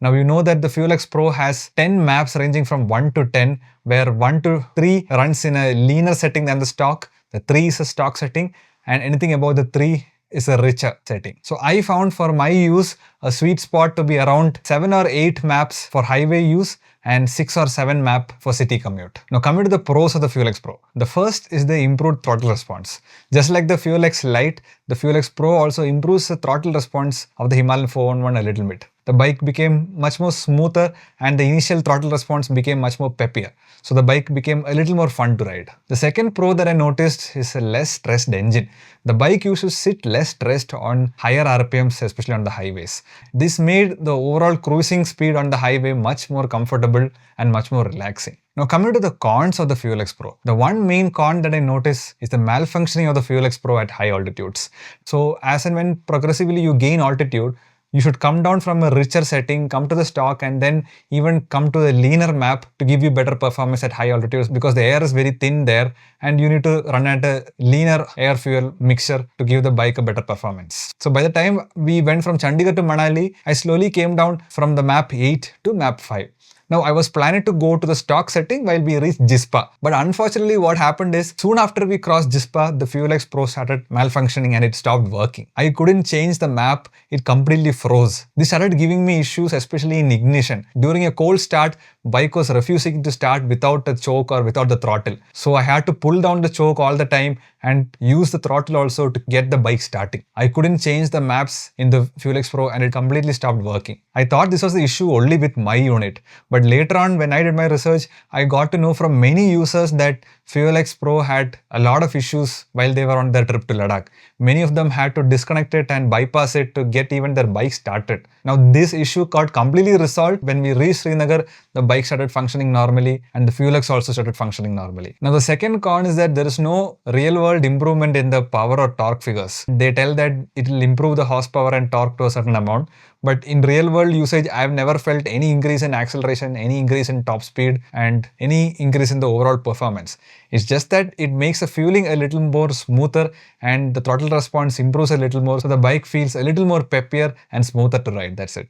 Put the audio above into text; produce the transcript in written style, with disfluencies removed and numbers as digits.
Now you know that the FuelX Pro has 10 maps ranging from 1 to 10, where 1 to 3 runs in a leaner setting than the stock, the 3 is a stock setting, and anything above the 3 is a richer setting. So I found for my use a sweet spot to be around 7 or 8 maps for highway use and 6 or 7 map for city commute. Now coming to the pros of the FuelX Pro. The first is the improved throttle response. Just like the FuelX Lite, the FuelX Pro also improves the throttle response of the Himalayan 411 a little bit. The bike became much more smoother and the initial throttle response became much more peppier. So the bike became a little more fun to ride. The second pro that I noticed is a less stressed engine. The bike used to sit less stressed on higher RPMs, especially on the highways. This made the overall cruising speed on the highway much more comfortable and much more relaxing. Now coming to the cons of the FuelX Pro. The one main con that I notice is the malfunctioning of the FuelX Pro at high altitudes. So as and when progressively you gain altitude, you should come down from a richer setting, come to the stock, and then even come to a leaner map to give you better performance at high altitudes, because the air is very thin there and you need to run at a leaner air fuel mixture to give the bike a better performance. So by the time we went from Chandigarh to Manali, I slowly came down from the map 8 to map 5. Now I was planning to go to the stock setting while we reached Jispa. But unfortunately what happened is, soon after we crossed Jispa, the FuelX Pro started malfunctioning and it stopped working. I couldn't change the map, it completely froze. This started giving me issues, especially in ignition. During a cold start, bike was refusing to start without a choke or without the throttle. So I had to pull down the choke all the time and use the throttle also to get the bike starting. I couldn't change the maps in the FuelX Pro and it completely stopped working. I thought this was the issue only with my unit. But later on, when I did my research, I got to know from many users that FuelX Pro had a lot of issues while they were on their trip to Ladakh. Many of them had to disconnect it and bypass it to get even their bike started. Now this issue got completely resolved when we reached Srinagar. The bike started functioning normally and the FuelX also started functioning normally. Now the second con is that there is no real world improvement in the power or torque figures. They tell that it will improve the horsepower and torque to a certain amount. But in real world usage, I've never felt any increase in acceleration, any increase in top speed, and any increase in the overall performance. It's just that it makes the fueling a little more smoother and the throttle response improves a little more, so the bike feels a little more peppier and smoother to ride. That's it.